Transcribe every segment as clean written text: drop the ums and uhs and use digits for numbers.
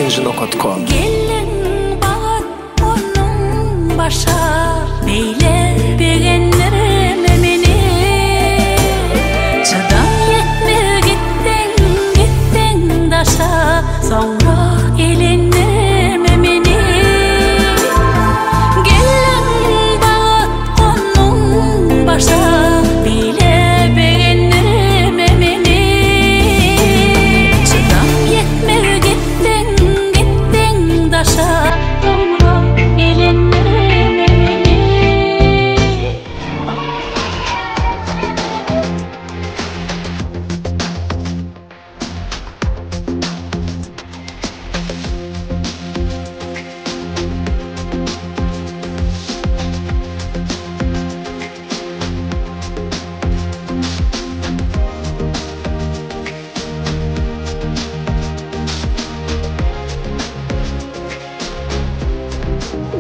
Jinok.com. Gelin bağat onun başa beyle beğenlerim meni. Çadam yetme gittin daşa sonra elenlerim meni. Gelin bağat onun başa beyle beğenlerim meni. Çadam yetme gittin daşa sonra elenlerim meni.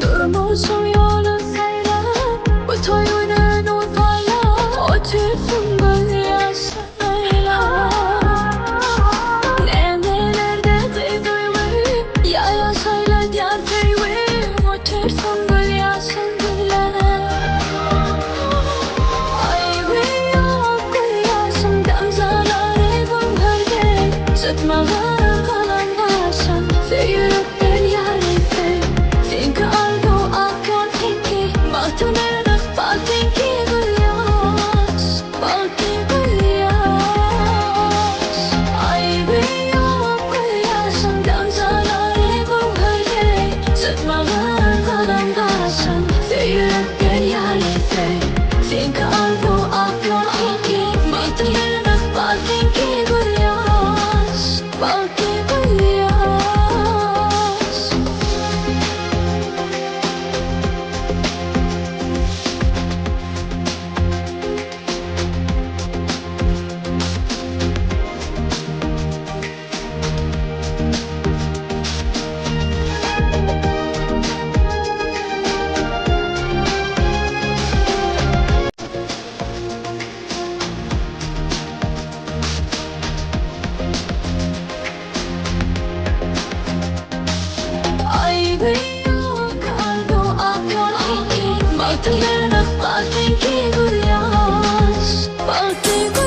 Durmuşum yolu seyre, bu toyuna notayla, otursun gözyaşıyla. Nerelerde kıydıyım, yaya söyle diyar tüyüm, otursun gözyaşıyla. Ay bir yok gözyaşım, damzaları gümhürde, sıtmaları kalan başım, seyirip bir yarete. Think I'll go up your pinky, but to never fall pinky gülüyoruz, fall pinky gülüyoruz. Ay bir yok gülüyorsun, damzaları gümhürde, sıtmaları kalan başım, seyirip bir yarete. Think I'll go up your pinky, but to never fall pinky gülüyoruz, fall pinky gülüyoruz. I will go up your pinky, but to never fall pinky gülüyoruz, fall pinky